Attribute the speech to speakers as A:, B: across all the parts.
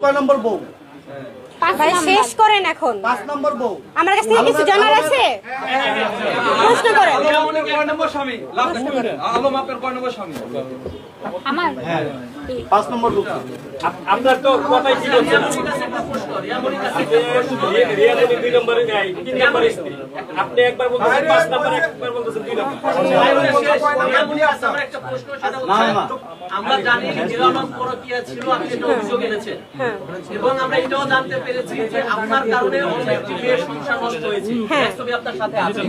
A: কয় নম্বর বউ?
B: ভাই শেষ করেন এখন।
A: 5 নম্বর বউ।
B: আমার কাছে কিছু জানার আছে, প্রশ্ন করেন।
C: রিয়ামনির কয় নম্বর স্বামী? আলম আপনার কয় নম্বর স্বামী?
B: আমার
A: 5 নম্বর বউ।
D: আপনার তো কথাই ছিল রিয়ামনি 2 নম্বরে নাই, 3 নম্বরে স্ত্রী। আপনি একবার বলতেছেন 5 নম্বর, একবার বলতেছেন 2 নম্বর।
E: একটা প্রশ্ন সেটা হচ্ছে আমরা জানি নিরানন্দ পরকীয়া ছিল, আপনি এটা অভিযোগ এনেছেন এবং আমরা এটাও জানতে পেরেছি যে আপনার কারণে অন্য একটি মেয়ের সংসার নষ্ট হয়েছে, ছবি আপনার সাথে আছে।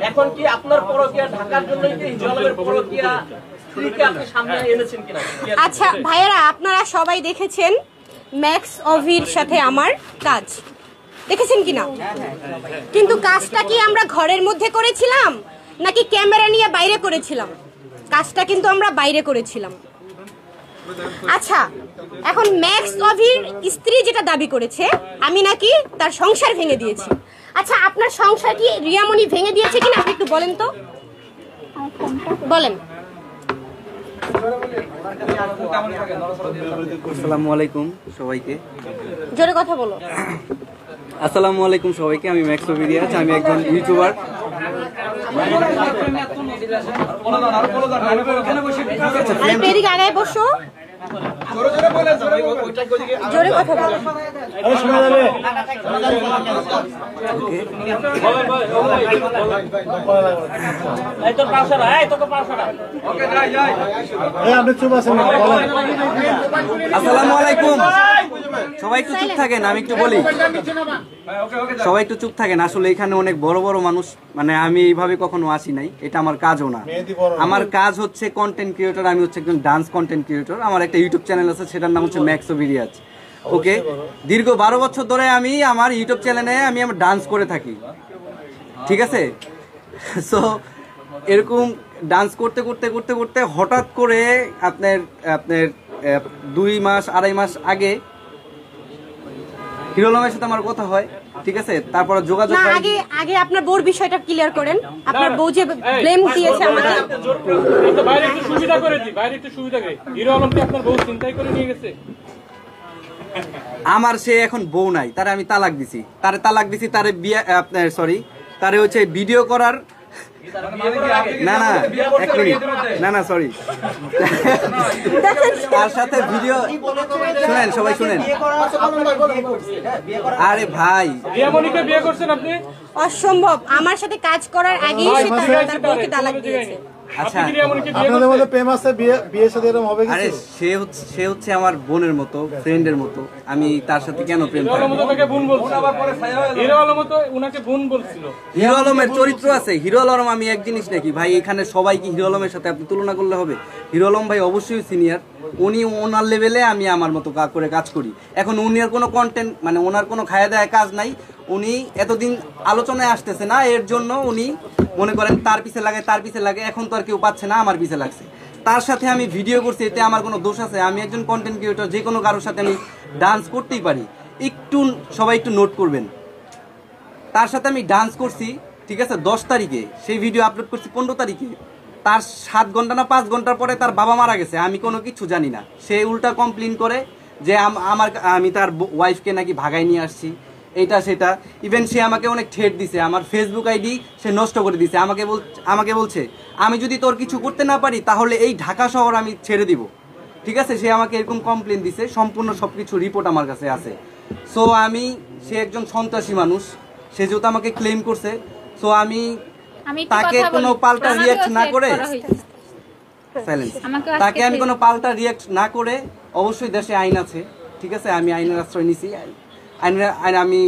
E: এখন কি আপনার পরকীয়া ঢাকার জন্য কি জলের পরকীয়া স্ত্রীকে আপনি সামনে এনেছেন কিনা?
B: আচ্ছা ভাইয়েরা, আপনারা সবাই দেখেছেন ম্যাক্স অভির সাথে আমার কাজ, দেখেছেন কিনা? কিন্তু কাজটা কি আমরা ঘরের মধ্যে করেছিলাম নাকি ক্যামেরা নিয়ে বাইরে করেছিলাম? কাজটা কিন্তু আমরা বাইরে করেছিলাম। আচ্ছা, এখন ম্যাক্স অভির স্ত্রী যেটা দাবি করেছে আমি নাকি তার সংসার ভেঙে দিয়েছি। আচ্ছা, আপনার সংসার কি রিয়ামনি ভেঙে দিয়েছে কিনা আপনি একটু বলেন তো, বলেন।
F: আসসালামু আলাইকুম সবাইকে।
B: জোরে কথা বলো।
F: আসসালামু আলাইকুম সবাইকে, আমি ম্যাক্স অভি রিয়াজ, আমি একজন ইউটিউবার।
B: এদিকে আগায় বসো, জোরে কথা বলো।
F: আসসালামু আলাইকুম, সবাই একটু চুপ থাকেন, আমি একটু বলি। সবাই একটু চুপ থাকেন। আসলে এখানে অনেক বড় বড় মানুষ, মানে আমি এইভাবে কখনো আসি নাই, এটা আমার কাজও না। আমার কাজ হচ্ছে কন্টেন্ট ক্রিয়েটর, আমি হচ্ছে একজন ডান্স কন্টেন্ট ক্রিয়েটর। আমার একটা ইউটিউব চ্যানেল আছে, সেটার নাম হচ্ছে ম্যাক্স অভি রিয়াজ। ওকে, দীর্ঘ 12 বছর ধরে আমি আমার ইউটিউব চ্যানেলে আমি ডান্স করে থাকি, ঠিক আছে? সো এরকম ডান্স করতে করতে করতে করতে হঠাৎ করে আপনার 2 মাস 2.5 মাস আগে হিরো আলমের সাথে আমার কথা হয়, ঠিক আছে? তারপর যোগাযোগ
B: না, আগে আপনার বউর বিষয়টা ক্লিয়ার করেন। আপনার বউ যে ব্লেম দিয়েছে আমাকে,
D: তো বাইরে একটু সুবিধা করে দিই, বাইরে একটু সুবিধা করে। হিরো আলম কি আপনার বউ চিন্তাই করে নিয়ে গেছে?
F: আমার সে এখন বউ নাই, তারে আমি তালাক দিছি, তারে বিয়ে আপনার সরি তারে হচ্ছে ভিডিও করার না এক মিনিট, না সরি, তার সাথে ভিডিও শুনেন, সবাই শুনেন। আরে ভাই,
D: রিয়ামনিকে বিয়ে করছেন আপনি?
B: অসম্ভব, আমার সাথে কাজ করার আগেই সে তার বউকে তালাক দিয়েছে।
F: আচ্ছা,
A: আপনাদের মধ্যে প্রেম আছে, বিয়ের সাথে এরকম হবে?
F: আরে সে হচ্ছে আমার বোনের মতো, ফ্রেন্ডের মতো। আমি তার সাথে কেন প্রেম করব? হিরো আলমের চরিত্র আছে। হিরো আলম আমি এক জিনিস নাকি ভাই, এখানে সবাই কি হিরো আলমের সাথে আপনি তুলনা করলে হবে? হিরো আলম ভাই অবশ্যই সিনিয়র, উনি ওনার লেভেলে, আমি আমার মতো করে কাজ করি। এখন উনার কোনো কন্টেন্ট, মানে ওনার কোনো খায়া দেয়া কাজ নাই, উনি এতদিন আলোচনায় আসতেছে না, এর জন্য উনি মনে করেন তার পিছে লাগে। এখন তো আর কেউ পাচ্ছে না, আমার পিছে লাগছে। তার সাথে আমি ভিডিও করছি, এতে আমার কোনো দোষ আছে? আমি একজন কন্টেন্ট ক্রিয়েটর, যে কোনো কারোর সাথে আমি ডান্স করতেই পারি। সবাই একটু নোট করবেন, তার সাথে আমি ডান্স করছি, ঠিক আছে? 10 তারিখে সেই ভিডিও আপলোড করছি 15 তারিখে। তার 7 ঘন্টা না 5 ঘন্টার পরে তার বাবা মারা গেছে, আমি কোনো কিছু জানি না। সে উল্টা কমপ্লেন করে যে আমি তার ওয়াইফকে নাকি ভাগাই নিয়ে আসছি, এইটা সেটা। ইভেন সে আমাকে অনেক ঠেট দিছে, আমার ফেসবুক আইডি সে নষ্ট করে দিছে। আমাকে বলছে আমি যদি তোর কিছু করতে না পারি তাহলে এই ঢাকা শহর আমি ছেড়ে দিব, ঠিক আছে? সে আমাকে এরকম কমপ্লেন দিছে, সম্পূর্ণ সবকিছু রিপোর্ট আমার কাছে আছে। সো সে একজন সন্ত্রাসী মানুষ, সে যেহেতু আমাকে ক্লেম করছে, সো আমি তাকে কোনো পাল্টা রিয়াক্ট না করে তাকে আমি কোনো পাল্টা রিয়াক্ট না করে, অবশ্যই দেশে আইন আছে, ঠিক আছে? আমি আইনের আশ্রয় নিছি। আমি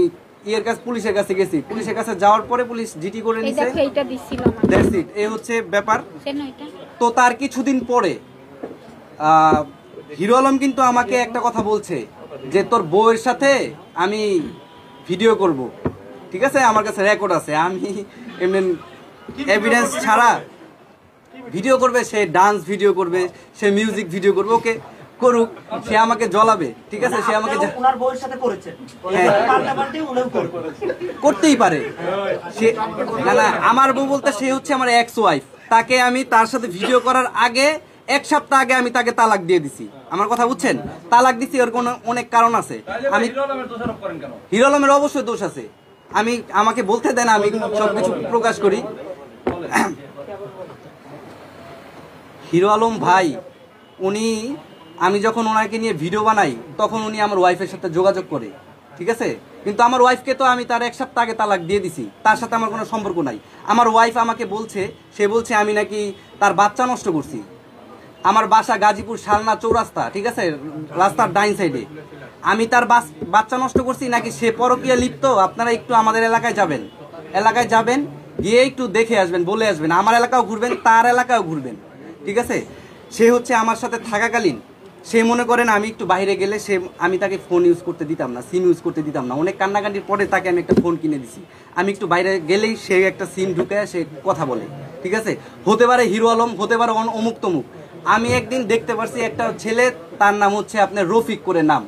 F: পুলিশের কাছে গেছি, পুলিশের কাছে যাওয়ার পরে পুলিশ জিটি করে নিছে। দ্যাটস ইট, এই হচ্ছে ব্যাপার। তো তার কিছুদিন পরে হিরো আলম কিন্তু আমাকে একটা কথা বলছে যে তোর বউয়ের সাথে আমি ভিডিও করব, ঠিক আছে? আমার কাছে রেকর্ড আছে, আমি এমনি এভিডেন্স ছাড়া ভিডিও করবে, সে ডান্স ভিডিও করবে, সে মিউজিক ভিডিও করবে, ওকে করুক, সে আমাকে জ্বলাবে, ঠিক আছে? সে আমাকে করতেই পারে। সে না, আমার বউ বলতে সে হচ্ছে আমার এক্স ওয়াইফ। তাকে আমি তার সাথে ভিডিও করার আগে 1 সপ্তাহ আগে আমি তাকে তালাক দিয়ে দিছি। আমার কথা বুঝছেন? তালাক দিছি, ওর কোনো অনেক কারণ আছে। আমি
C: হিরো আলমের দোষারোপ করেন কেন?
F: হিরো আলমের অবশ্যই দোষ আছে। আমাকে বলতে দেন, আমি সবকিছু প্রকাশ করি। হিরো আলম ভাই আমি যখন ওনাকে নিয়ে ভিডিও বানাই তখন উনি আমার ওয়াইফের সাথে যোগাযোগ করে, ঠিক আছে? কিন্তু আমার ওয়াইফকে তো আমি তার 1 সপ্তাহ আগে তালাক দিয়ে দিছি, তার সাথে আমার কোনো সম্পর্ক নাই। আমার ওয়াইফ আমাকে বলছে আমি নাকি তার বাচ্চা নষ্ট করছি। আমার বাসা গাজীপুর শালনা চৌরাস্তা, ঠিক আছে, রাস্তার ডাইন সাইডে। আমি তার বাচ্চা নষ্ট করছি নাকি সে পরকীয়া লিপ্ত? আপনারা একটু আমাদের এলাকায় যাবেন, গিয়ে একটু দেখে আসবেন, বলে আসবেন। আমার এলাকাও ঘুরবেন, তার এলাকাও ঘুরবেন, ঠিক আছে? সে হচ্ছে আমার সাথে থাকাকালীন সে মনে করেন আমি একটু বাইরে গেলে আমি তাকে ফোন ইউজ করতে দিতাম না, সিম ইউজ করতে দিতাম না। অনেক কান্নাকান্ডির পরে তাকে আমি একটা ফোন কিনে দিছি। আমি একটু বাইরে গেলেই সে একটা সিম ঢুকে সে কথা বলে, ঠিক আছে? হতে পারে হিরো আলম, হতে পারে অমুক তমুক। আমি একদিন দেখতে পারছি একটা ছেলে, তার নাম হচ্ছে আপনার রফিক করে নাম,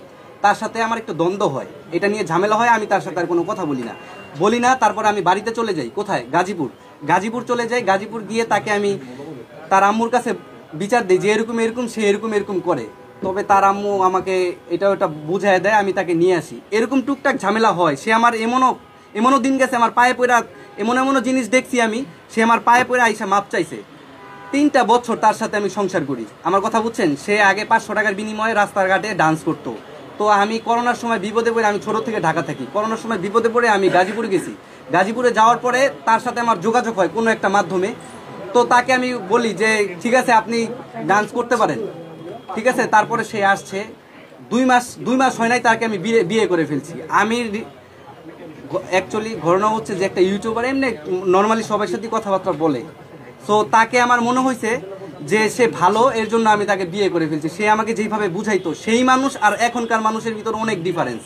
F: তার সাথে আমার একটু দ্বন্দ্ব হয়, এটা নিয়ে ঝামেলা হয়। আমি তার সাথে আর কোনো কথা বলি না। তারপরে আমি বাড়িতে চলে যাই। কোথায়? গাজীপুর চলে যাই। গাজীপুর গিয়ে তাকে আমি তার আম্মুর কাছে বিচার দিই যে এরকম সে এরকম করে। তবে তার আম্মু আমাকে এটা ওটা বুঝায় দেয়, আমি তাকে নিয়ে আসি। এরকম টুকটাক ঝামেলা হয়। সে আমার এমনও দিন গেছে, আমার পায়ে পড়া এমনও জিনিস দেখছি আমি, সে আমার পায়ে পড়ে আইসা মাপ চাইছে। 3টা বছর তার সাথে আমি সংসার করি। আমার কথা বুঝছেন? সে আগে 500 টাকার বিনিময়ে রাস্তাঘাটে ডান্স করতো। তো আমি করোনার সময় বিপদে পড়ে, আমি ছোট থেকে ঢাকা থাকি, করোনার সময় বিপদে পড়ে আমি গাজীপুরে গেছি। গাজীপুরে যাওয়ার পরে তার সাথে আমার যোগাযোগ হয় কোনো একটা মাধ্যমে। তো তাকে আমি বলি যে ঠিক আছে আপনি ডান্স করতে পারেন, ঠিক আছে? তারপরে সে আসছে, 2 মাস হয় নাই তাকে আমি বিয়ে করে ফেলছি। আমি অ্যাকচুয়ালি ঘটনা হচ্ছে যে একটা ইউটিউবার এমনি নর্মালি সবার সাথে কথাবার্তা বলে। সো তাকে আমার মনে হয়েছে যে সে ভালো, এর জন্য আমি তাকে বিয়ে করে ফেলছি। সে আমাকে যেভাবে বুঝাইতো সেই মানুষ আর এখনকার মানুষের ভিতর অনেক ডিফারেন্স।